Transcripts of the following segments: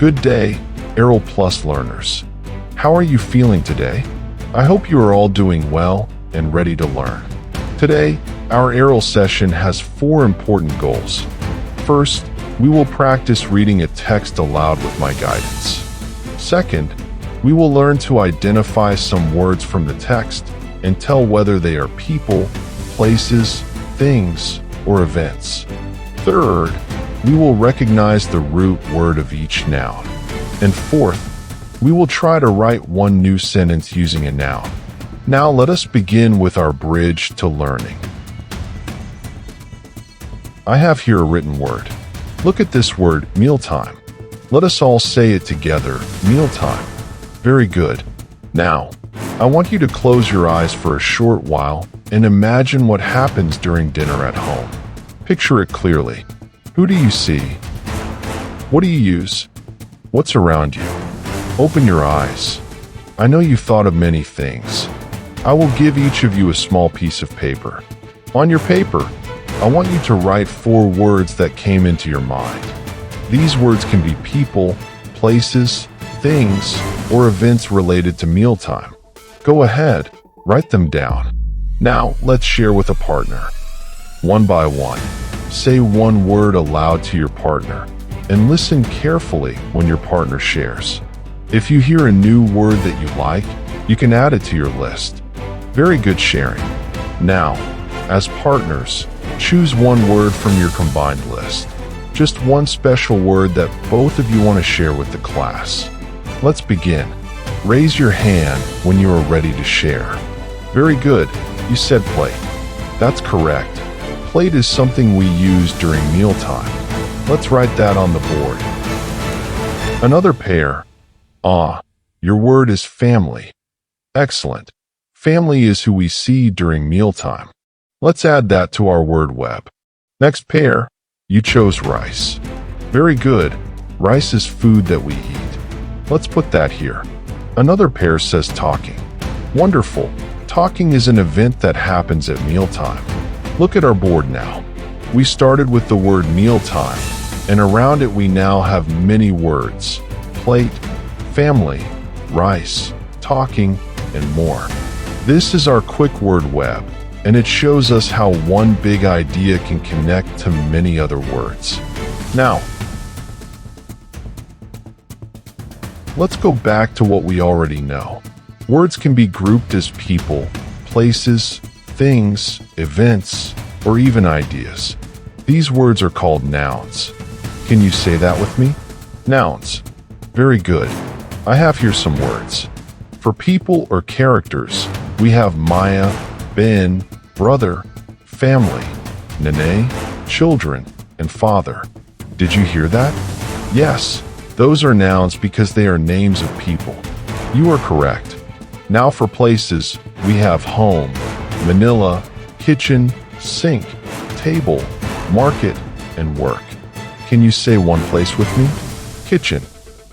Good day, ARAL Plus learners. How are you feeling today? I hope you are all doing well and ready to learn. Today, our ARAL session has 4 important goals. First, we will practice reading a text aloud with my guidance. Second, we will learn to identify some words from the text and tell whether they are people, places, things, or events. Third, we will recognize the root word of each noun. And fourth, we will try to write one new sentence using a noun. Now let us begin with our bridge to learning. I have here a written word. Look at this word, mealtime. Let us all say it together, mealtime. Very good. Now, I want you to close your eyes for a short while and imagine what happens during dinner at home. Picture it clearly. Who do you see? What do you use? What's around you? Open your eyes. I know you've thought of many things. I will give each of you a small piece of paper. On your paper, I want you to write 4 words that came into your mind. These words can be people, places, things, or events related to mealtime. Go ahead, write them down. Now, let's share with a partner. One by one, say one word aloud to your partner, and listen carefully when your partner shares. If you hear a new word that you like, you can add it to your list. Very good sharing. Now, as partners, choose one word from your combined list. Just one special word that both of you want to share with the class. Let's begin. Raise your hand when you are ready to share. Very good. You said plate. That's correct. Plate is something we use during mealtime. Let's write that on the board. Another pair. Your word is family. Excellent. Family is who we see during mealtime. Let's add that to our word web. Next pair. You chose rice. Very good. Rice is food that we eat. Let's put that here. Another pair says talking. Wonderful. Talking is an event that happens at mealtime. Look at our board now. We started with the word mealtime, and around it we now have many words: plate, family, rice, talking, and more. This is our quick word web, and it shows us how one big idea can connect to many other words. Now, let's go back to what we already know. Words can be grouped as people, places, things, events, or even ideas. These words are called nouns. Can you say that with me? Nouns. Very good. I have here some words. For people or characters, we have Maya, Ben, brother, family, Nene, children, and father. Did you hear that? Yes, those are nouns because they are names of people. You are correct. Now for places, we have home, Manila, kitchen, sink, table, market, and work. Can you say one place with me? Kitchen.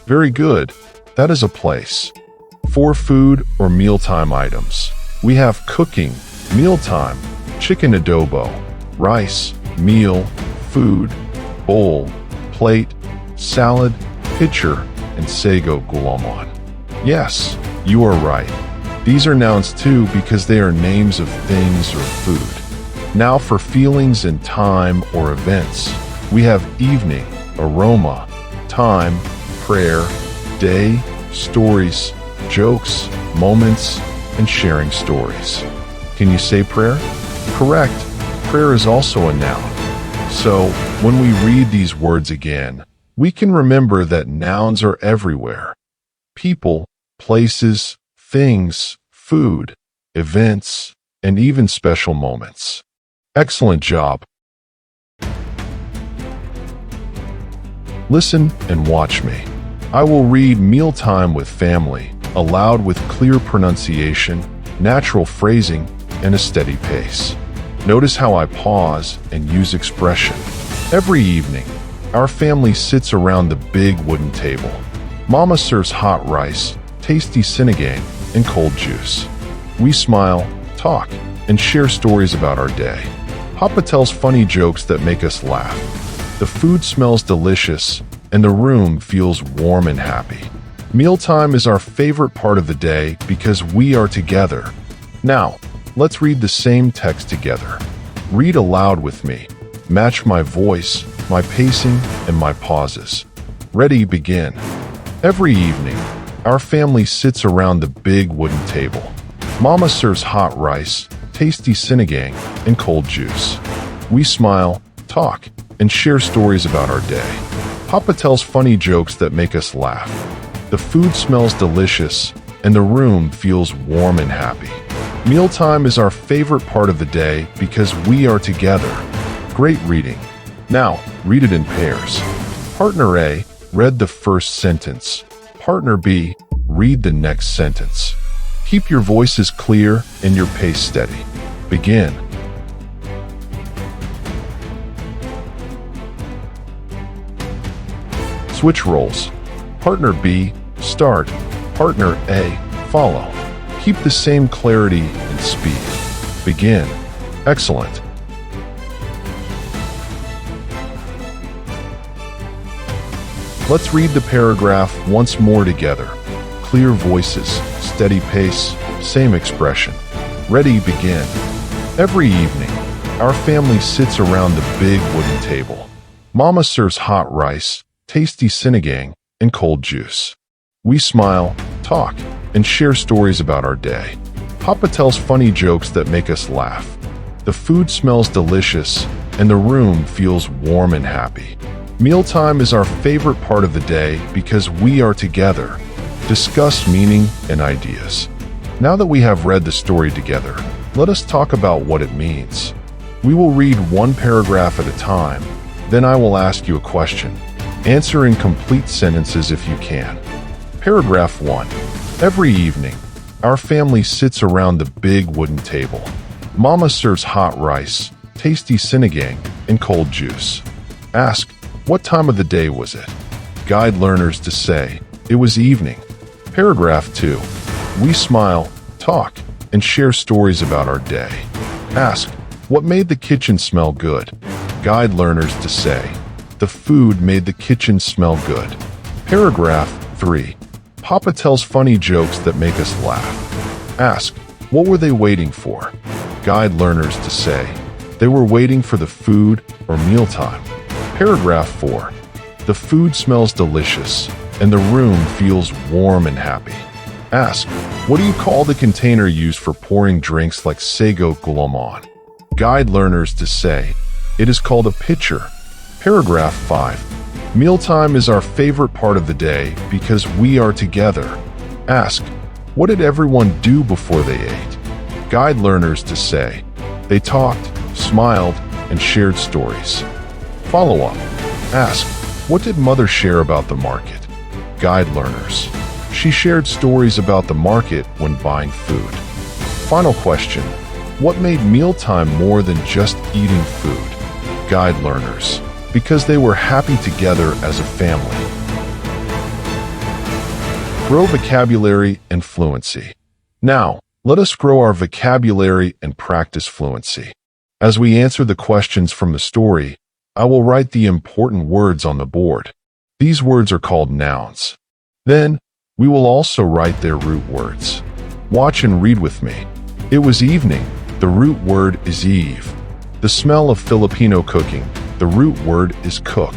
Very good. That is a place. For food or mealtime items, we have cooking, mealtime, chicken adobo, rice, meal, food, bowl, plate, salad, pitcher, and sago gulaman. Yes, you are right. These are nouns too because they are names of things or food. Now for feelings and time or events, we have evening, aroma, time, prayer, day, stories, jokes, moments, and sharing stories. Can you say prayer? Correct. Prayer is also a noun. So, when we read these words again, we can remember that nouns are everywhere. People, places, things, food, events, and even special moments. Excellent job. Listen and watch me. I will read mealtime with family, aloud with clear pronunciation, natural phrasing, and a steady pace. Notice how I pause and use expression. Every evening, our family sits around the big wooden table. Mama serves hot rice, tasty sinigang, and cold juice. We smile, talk, and share stories about our day. Papa tells funny jokes that make us laugh. The food smells delicious, and the room feels warm and happy. Mealtime is our favorite part of the day because we are together. Now, let's read the same text together. Read aloud with me. Match my voice, my pacing, and my pauses. Ready, begin. Every evening, our family sits around the big wooden table. Mama serves hot rice, tasty sinigang, and cold juice. We smile, talk, and share stories about our day. Papa tells funny jokes that make us laugh. The food smells delicious, and the room feels warm and happy. Mealtime is our favorite part of the day because we are together. Great reading. Now, read it in pairs. Partner A, read the first sentence. Partner B, read the next sentence. Keep your voices clear and your pace steady. Begin. Switch roles. Partner B, start. Partner A, follow. Keep the same clarity and speed. Begin. Excellent. Let's read the paragraph once more together. Clear voices, steady pace, same expression. Ready, begin. Every evening, our family sits around the big wooden table. Mama serves hot rice, tasty sinigang, and cold juice. We smile, talk, and share stories about our day. Papa tells funny jokes that make us laugh. The food smells delicious, and the room feels warm and happy. Mealtime is our favorite part of the day because we are together. Discuss meaning and ideas. Now that we have read the story together, let us talk about what it means. We will read one paragraph at a time, then I will ask you a question. Answer in complete sentences if you can. Paragraph 1. Every evening, our family sits around the big wooden table. Mama serves hot rice, tasty sinigang, and cold juice. Ask, what time of the day was it? Guide learners to say, it was evening. Paragraph 2. We smile, talk, and share stories about our day. Ask, what made the kitchen smell good? Guide learners to say, the food made the kitchen smell good. Paragraph 3. Papa tells funny jokes that make us laugh. Ask, what were they waiting for? Guide learners to say, they were waiting for the food or mealtime. Paragraph 4. The food smells delicious, and the room feels warm and happy. Ask, what do you call the container used for pouring drinks like sago gulomon? Guide learners to say, it is called a pitcher. Paragraph 5. Mealtime is our favorite part of the day because we are together. Ask, what did everyone do before they ate? Guide learners to say, they talked, smiled, and shared stories. Follow up. Ask, what did Mother share about the market? Guide learners. She shared stories about the market when buying food. Final question. What made mealtime more than just eating food? Guide learners. Because they were happy together as a family. Grow vocabulary and fluency. Now, let us grow our vocabulary and practice fluency. As we answer the questions from the story, I will write the important words on the board. These words are called nouns. Then, we will also write their root words. Watch and read with me. It was evening. The root word is eve. The smell of Filipino cooking. The root word is cook.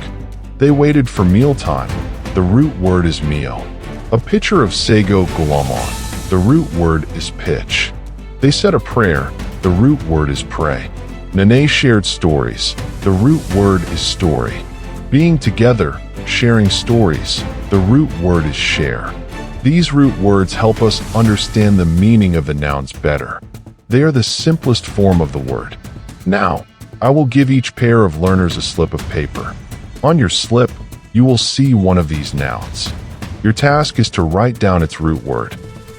They waited for mealtime. The root word is meal. A pitcher of sago gulomon. The root word is pitch. They said a prayer. The root word is pray. Nene shared stories. The root word is story. Being together, sharing stories. The root word is share. These root words help us understand the meaning of the nouns better. They are the simplest form of the word. Now, I will give each pair of learners a slip of paper. On your slip, you will see one of these nouns. Your task is to write down its root word.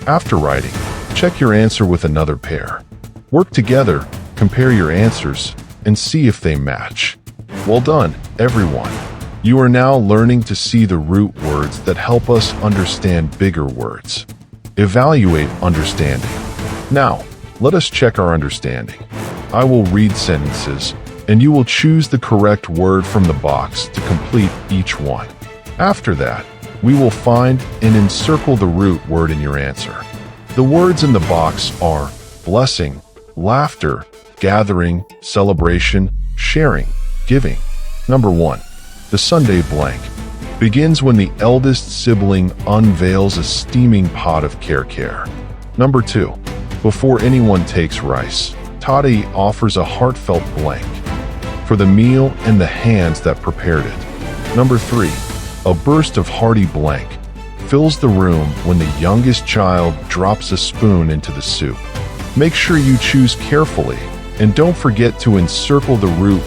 After writing, check your answer with another pair. Work together, compare your answers, and see if they match. Well done, everyone. You are now learning to see the root words that help us understand bigger words. Evaluate understanding. Now, let us check our understanding. I will read sentences, and you will choose the correct word from the box to complete each one. After that, we will find and encircle the root word in your answer. The words in the box are blessing, laughter, gathering, celebration, sharing, giving. Number 1. The Sunday blank begins when the eldest sibling unveils a steaming pot of care. Number 2. Before anyone takes rice, Toddy offers a heartfelt blank for the meal and the hands that prepared it. Number 3. A burst of hearty blank fills the room when the youngest child drops a spoon into the soup. Make sure you choose carefully, and don't forget to encircle the root